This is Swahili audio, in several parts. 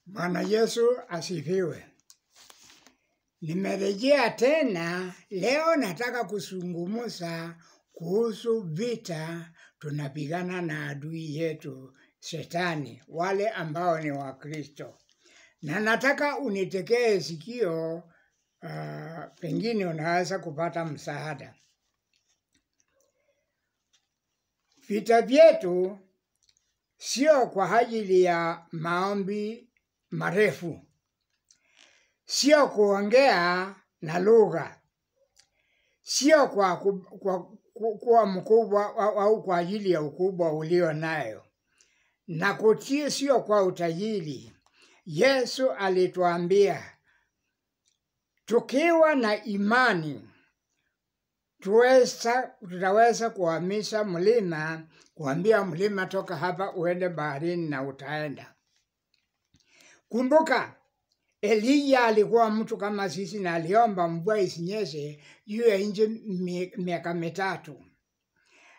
Bwana Yesu asifiwe. Nimerejea tena leo, nataka kuzungumza kuhusu vita tunapigana na adui yetu Shetani, wale ambao ni Wakristo. Na nataka unitekee sikio, pengine unaweza kupata msaada. Vita vyetu sio kwa ajili ya maombi marefu, sio kuongea na lugha, sio kwa mkubwa au kwa ajili ya ukubwa ulio nayo, na kutii sio kwa utajiri. Yesu alituambia tukiwa na imani tutaweza kuhamisha mlima, kuambia mlima toka hapa uende baharini na utaenda. Kumbuka, Elia alikuwa mtu kama sisi na aliomba mvua isinyeshe juu ya nchi miaka 3.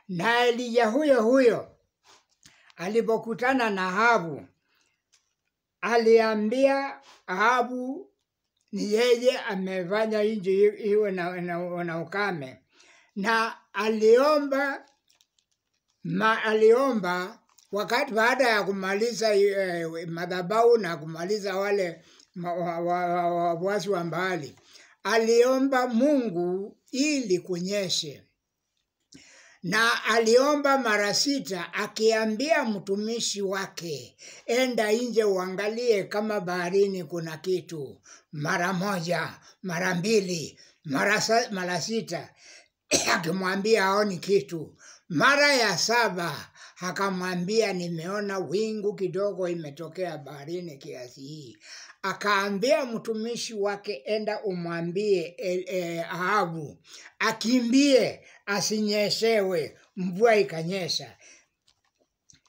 Na Elia huyo alipokutana na Ahabu, aliambia Ahabu ni yeye amefanya nchi iwe na ukame. Na aliomba wakati baada ya kumaliza madhabahu na kumaliza wale wafuasi wa Baali, aliomba Mungu ili kunyeshe. Na aliomba mara 6 akiambia mtumishi wake, enda nje uangalie kama baharini kuna kitu. Mara 1, mara 2, mara 6 akimwambia haoni kitu. Mara ya 7 akamwambia nimeona wingu kidogo imetokea baharini kiasi hii. Akaambia mtumishi wake, enda umwambie Ahabu akimbie asinyeshewe. Mvua ikanyesha.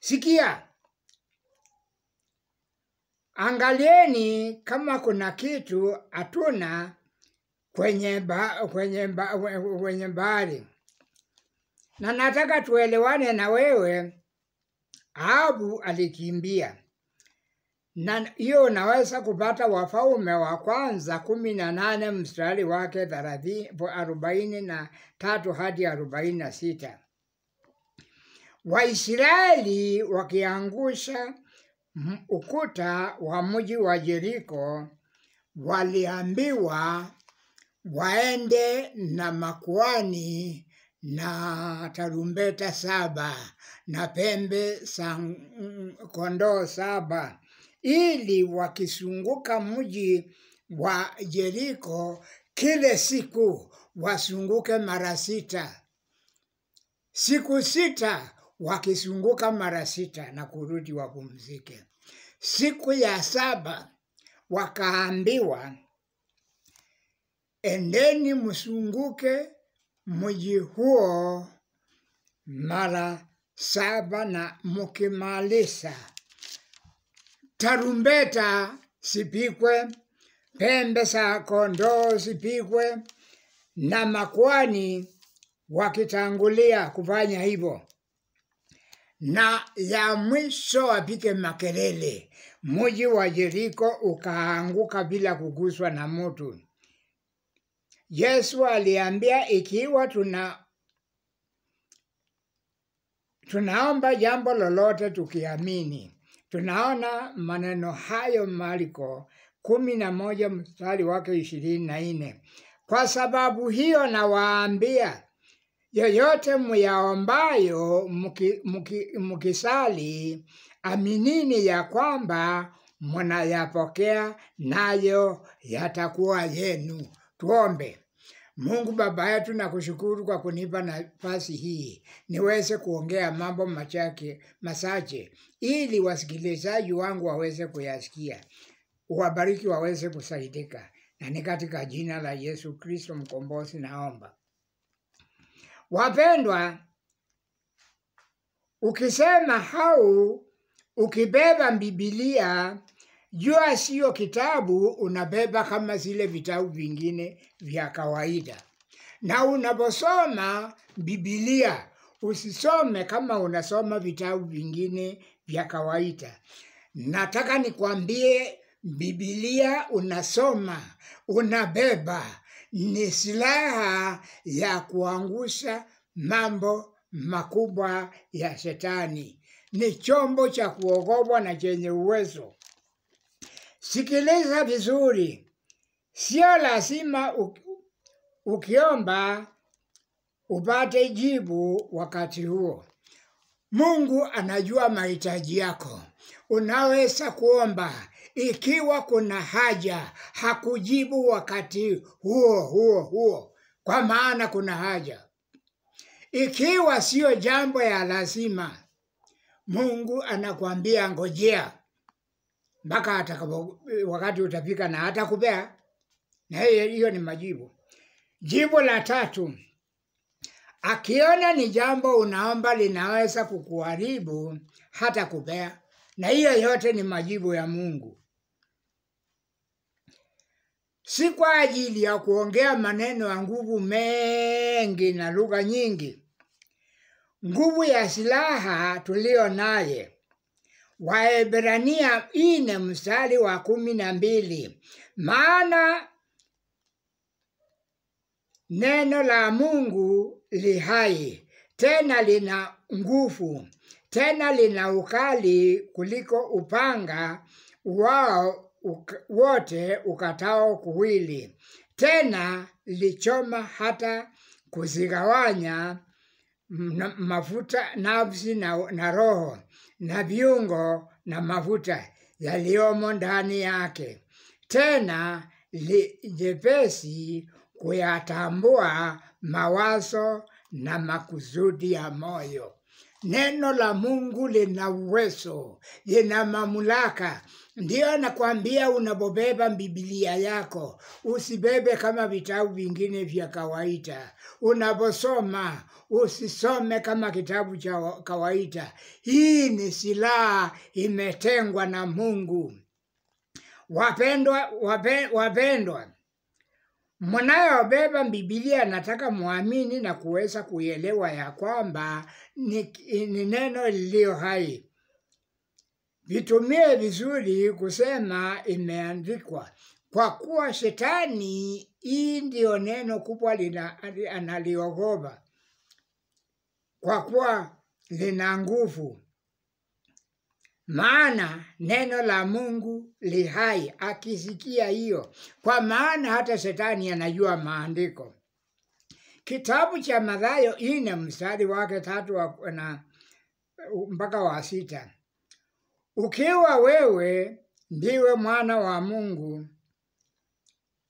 Sikia, angalieni kama kuna kitu hatuna kwenye bahari. Na nataka tuelewane na wewe, Ahabu alikimbia. Na hiyo unaweza kupata Wafalme wa Kwanza 18 mstari wake 43 hadi 46. Waisraeli wakiangusha ukuta wa mji wa Yeriko, waliambiwa waende na makuhani na tarumbeta 7 na pembe za kondoo 7, ili wakizunguka mji wa Yeriko kile siku wasunguke mara 6. Siku 6 wakizunguka mara 6 na kurudi wapumzike. Siku ya 7 wakaambiwa, endeni msunguke mji huo mara 7 na mkimaliza tarumbeta sipikwe, pembe za kondoo sipikwe, na makuhani wakitangulia kufanya hivyo. Na ya mwisho wapike makelele. Mji wa Yeriko ukaanguka bila kuguswa na mtu. Yesu aliambia ikiwa tunaomba jambo lolote tukiamini. Tunaona maneno hayo Marko 11 mstari wake 24. Kwa sababu hiyo nawaambia, yoyote myaombayo mkisali, aminini ya kwamba mnayapokea, nayo yatakuwa yenu. Tuombe. Mungu Baba yetu, nakushukuru kwa kunipa nafasi hii niweze kuongea mambo machache ili wasikilizaji wangu waweze kuyasikia. Uwabariki waweze kusaidika. Na ni katika jina la Yesu Kristo mkombozi naomba. Wapendwa, ukisema au ukibeba Biblia, jua sio kitabu unabeba kama zile vitabu vingine vya kawaida. Na unaposoma Biblia usisome kama unasoma vitabu vingine vya kawaida. Nataka nikwambie Biblia unasoma, unabeba, ni silaha ya kuangusha mambo makubwa ya shetani. Ni chombo cha kuogopwa na chenye uwezo. Sikiliza vizuri, sio lazima ukiomba upate jibu wakati huo. Mungu anajua mahitaji yako. Unaweza kuomba ikiwa kuna haja, hakujibu wakati huo, kwa maana kuna haja. Ikiwa sio jambo ya lazima, Mungu anakuambia ngojea mpaka wakati utafika na atakupea, na hiyo ni majibu. Jibu la tatu, akiona ni jambo unaomba linaweza kukuharibu hata kupea, na hiyo yote ni majibu ya Mungu. Si kwa ajili ya kuongea maneno ya nguvu mengi na lugha nyingi. Nguvu ya silaha tulio naye. Waebrania 4 mstari wa 12. Maana neno la Mungu li hai, tena lina nguvu, tena lina ukali kuliko upanga wao wote ukatao kuwili, tena lichoma hata kuzigawanya mafuta, nafsi na roho, na viungo na mafuta yaliyomo ndani yake, tena jepesi kuyatambua mawazo na makusudi ya moyo. Neno la Mungu lina uwezo, lina mamlaka. Ndio nakwambia, unapobeba Biblia yako, usibebe kama vitabu vingine vya kawaida. Unaposoma, usisome kama kitabu cha kawaida. Hii ni silaha imetengwa na Mungu. Wapendwa, mnayobeba Biblia nataka muamini na kuweza kuelewa ya kwamba ni neno lililo hai. Vitumie vizuri kusema imeandikwa, kwa kuwa shetani hii ndio neno kubwa analiogopa, kwa kuwa lina nguvu. Maana neno la Mungu li hai. Akisikia hiyo, kwa maana hata shetani anajua maandiko. Kitabu cha Mathayo 4 mstari wake 3 mpaka wa 6. Ukiwa wewe ndiwe mwana wa Mungu,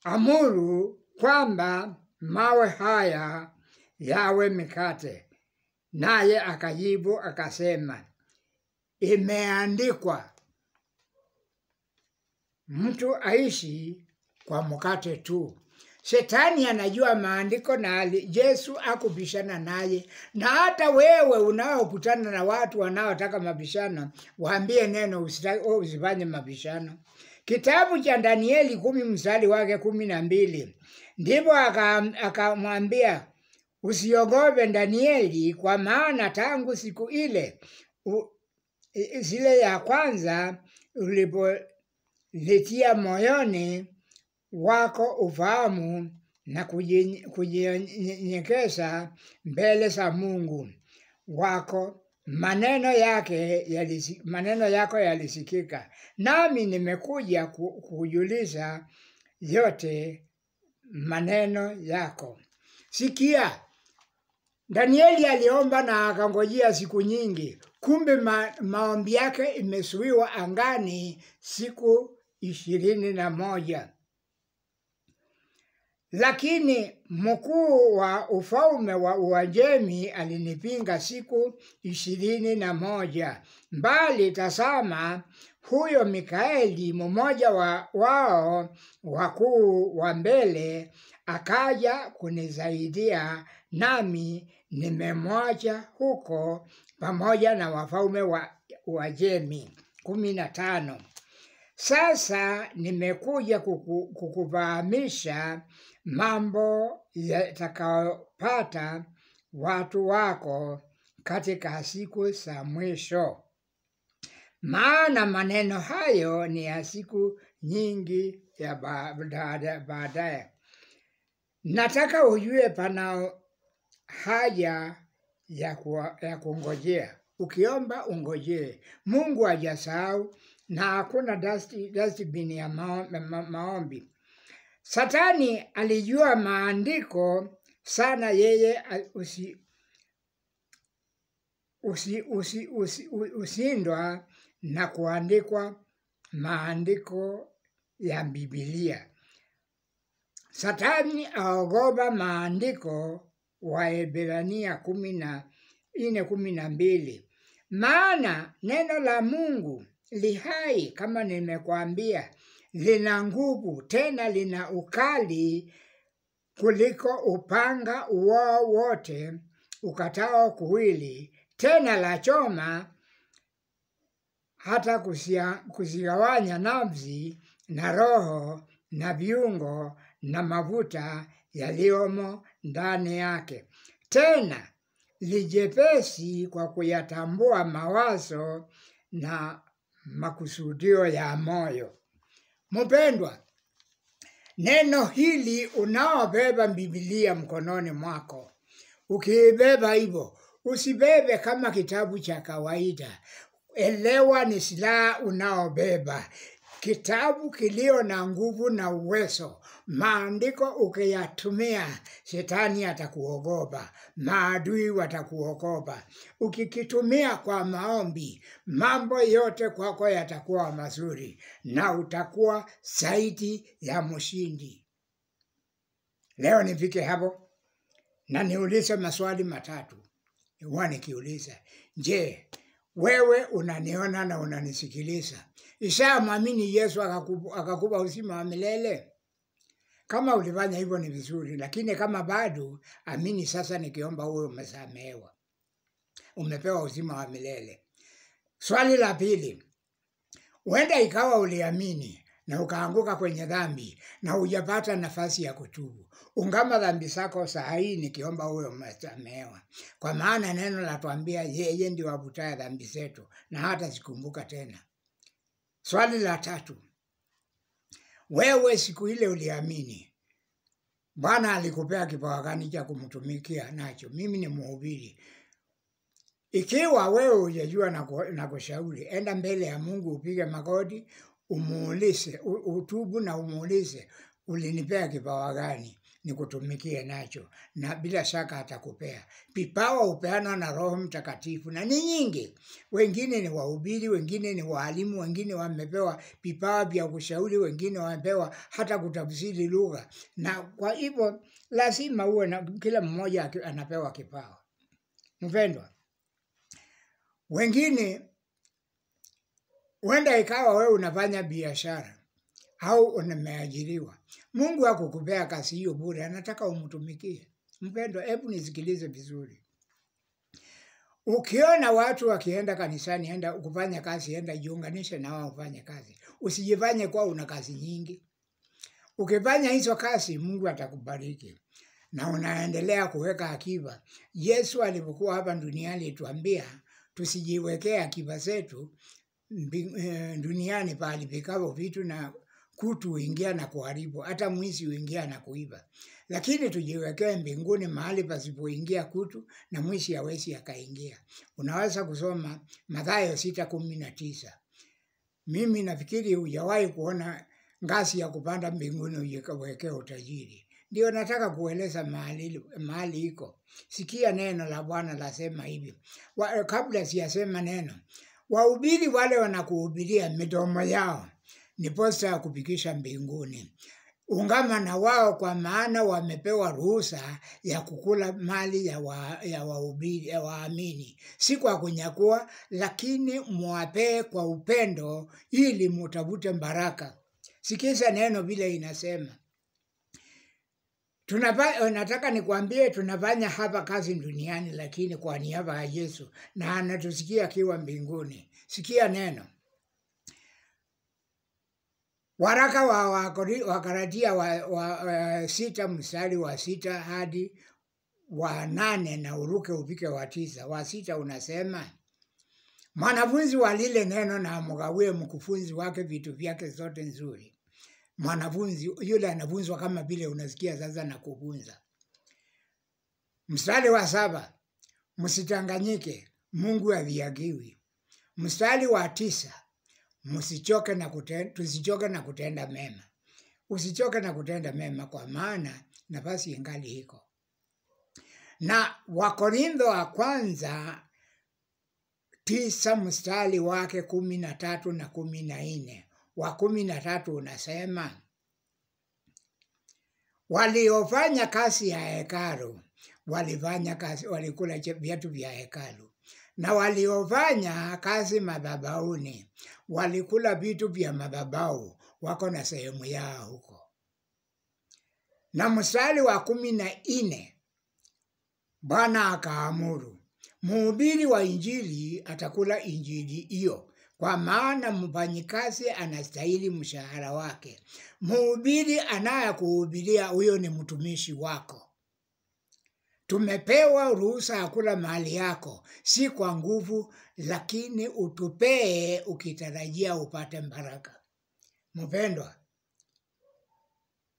amuru kwamba mawe haya yawe mikate. Naye akajibu akasema, imeandikwa, mtu aishi kwa mkate tu. Shetani anajua maandiko na Yesu akubishana naye. Na hata wewe unaokutana na watu wanaotaka mabishano, waambie neno, usifanye mabishano. Kitabu cha Danieli 10 mstari wake 12. Ndipo akamwambia, usiogope Danieli, kwa maana tangu siku ile zile ya kwanza ulipolitia moyoni wako ufahamu na kujinyenyekesha mbele za Mungu wako, maneno yako yalisikika, nami nimekuja kujulisha yote maneno yako. Sikia, Danieli aliomba na akangojea siku nyingi. Kumbe maombi yake imesuiwa angani siku 21. Lakini mkuu wa ufalme wa Uajemi alinipinga siku 21. Bali tazama, huyo Mikaeli, mmoja wao wakuu wa mbele, akaja kunisaidia, nami nimemwacha huko pamoja na wafalme wa Uajemi. 15. Sasa nimekuja kukufahamisha mambo yatakayopata watu wako katika siku za mwisho. Maana maneno hayo ni ya siku nyingi ya baadaye. Nataka ujue pana haja ya kungojea. Ukiomba ungojee. Mungu hajasahau na hakuna dustbin ya maombi. Satani alijua maandiko sana, yeye usindwa na kuandikwa maandiko ya Biblia. Satani aogopa maandiko, Waebrania 14:12. Maana neno la Mungu li hai, kama nimekuambia, lina nguvu, tena lina ukali kuliko upanga wowote ukatao kuwili, tena la choma hata kuzigawanya nafsi na roho na viungo na mafuta yaliyomo ndani yake, tena lijepesi kwa kuyatambua mawazo na makusudio ya moyo. Mpendwa, neno hili unaobeba Biblia mkononi mwako, ukiibeba hivyo, usibebe kama kitabu cha kawaida. Elewa ni silaha unaobeba, kitabu kilio na nguvu na uwezo. Maandiko ukiyatumia, shetani atakuogopa, maadui watakuogopa. Ukikitumia kwa maombi, mambo yote kwako yatakuwa mazuri na utakuwa zaidi ya mshindi. Leo nifike hapo na niulize maswali matatu. Huwa nikiuliza, je, wewe unaniona na unanisikiliza? Ishamwamini Yesu akakupa uzima wa milele? Kama ulifanya hivyo ni vizuri, lakini kama bado, amini sasa nikiomba uwe umesamehewa. Umepewa uzima wa milele. Swali la pili, huenda ikawa uliamini na ukaanguka kwenye dhambi na hujapata nafasi ya kutubu. Ungama dhambi zako saa hii nikiomba uwe umesamehewa. Kwa maana neno latuambia yeye ndiye avutaye dhambi zetu na hata zikumbuka tena. Swali la tatu, wewe siku ile uliamini, Bwana alikupea kipawa gani cha kumtumikia nacho? Mimi ni mhubiri. Ikiwa wewe hujajua na kushauri, enda mbele ya Mungu, upige magoti, umuulize, utubu na umuulize, ulinipea kipawa gani nikutumikie nacho, na bila shaka atakupea. Vipawa hupeanwa na Roho Mtakatifu na ni nyingi. Wengine ni wahubiri, wengine ni walimu, wengine wamepewa vipawa vya kushauri, wengine wamepewa hata kutafsiri lugha. Na kwa hivyo lazima uwe na, kila mmoja anapewa kipawa. Mpendwa, wengine huenda ikawa wewe unafanya biashara au umeajiriwa. Mungu hakukupea kazi hiyo bure, anataka umtumikie. Mpendwa, hebu nisikilize vizuri. Ukiona watu wakienda kanisani, enda kufanya kazi, enda jiunganishe na wao ufanye kazi. Usijifanye kwa una kazi nyingi. Ukifanya hizo kazi, Mungu atakubariki na unaendelea kuweka akiba. Yesu alipokuwa hapa duniani alituambia tusijiwekee akiba zetu duniani pahali vikao vitu na kutu huingia na kuharibu, hata mwizi huingia na kuiba. Lakini tujiwekee mbinguni mahali pasipoingia kutu na mwizi hawezi akaingia. Unaweza kusoma Mathayo 6:19. Mimi nafikiri hujawahi kuona ngazi ya kupanda mbinguni ujiwekee utajiri. Ndio nataka kueleza mahali iko. Sikia neno la Bwana lasema hivi. Kabla siyasema neno, wahubiri wale wanakuhubiria midomo yao ni posta ya kupikisha mbinguni. Ungama na wao, kwa maana wamepewa ruhusa ya kukula mali ya wahubiri, ya waamini. Si kwa kunyakua, lakini muwapee kwa upendo ili mutafute baraka. Sikiza neno vile inasema. Nataka nikwambie tunafanya hapa kazi duniani, lakini kwa niaba ya Yesu, na anatusikia akiwa mbinguni. Sikia neno. Waraka wa Wagalatia wa 6 mstari wa 6 hadi wa 8 na uruke upike wa 9. Wa 6 unasema, mwanafunzi wa lile neno na amgawie mkufunzi wake vitu vyake zote nzuri. mwanafunzi yule anafunzwa kama vile unasikia sasa na kufunza. Mstari wa 7, msitanganyike, Mungu hadhihakiwi. Mstari wa 9, tusichoke na kutenda mema. Usichoke na kutenda mema kwa maana nafasi ingali iko. Na Wakorintho wa kwanza 9 mstari wake 13 na 14. Wa 13 unasema, waliofanya kazi ya hekalu walifanya kazi, walikula viatu vya hekalu, na waliofanya kazi madhabahuni walikula vitu vya madhabahu, wako na sehemu yao huko. Na mstari wa 14 Bwana akaamuru, mhubiri wa injili atakula injili hiyo, kwa maana mfanyikazi anastahili mshahara wake. Mhubiri anayekuhubiria huyo ni mtumishi wako. Tumepewa ruhusa ya kula mali yako, si kwa nguvu, lakini utupee ukitarajia upate baraka. Mpendwa,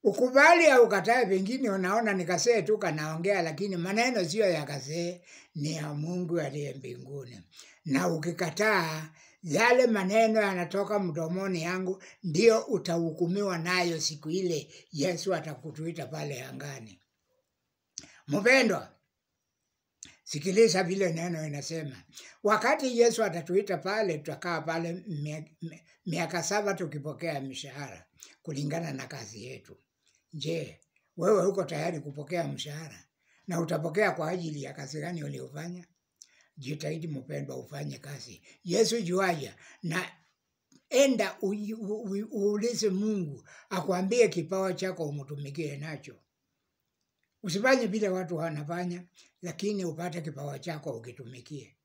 ukubali au ukatae, pengine unaona nikasee tu kanaongea, lakini maneno sio ya kasee, ni ya Mungu aliye mbinguni. Na ukikataa, yale maneno yanatoka mdomoni yangu ndio utahukumiwa nayo siku ile Yesu atakutuita pale angani. Mpendwa, sikiliza vile neno inasema. Wakati Yesu atatuita pale, tutakaa pale miaka 7 tukipokea mshahara kulingana na kazi yetu. Je, wewe uko tayari kupokea mshahara? Na utapokea kwa ajili ya kazi gani uliofanya? Jitahidi mpendwa, ufanye kazi. Yesu juaja, na enda uulize Mungu akwambie kipawa chako umtumikie nacho. Usifanye vile watu wanafanya, lakini upate kipawa chako ukitumikie.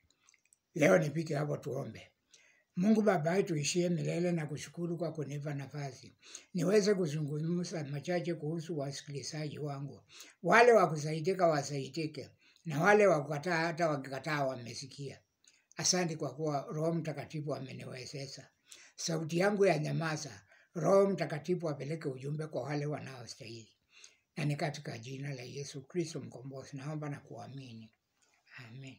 Leo nipike hapo tuombe. Mungu Baba yetu ishie milele, na kushukuru kwa kunipa nafasi niweze kuzungumza machache kuhusu wasikilizaji wangu. Wale wakusaidika wasaidike, na wale wakukataa hata wakikataa wamesikia. Asante kwa kuwa Roho Mtakatifu ameniwezesha. Sauti yangu ya nyamaza, Roho Mtakatifu apeleke ujumbe kwa wale wanaostahili. Na ni katika jina la Yesu Kristo mkombozi naomba na kuamini. Amen.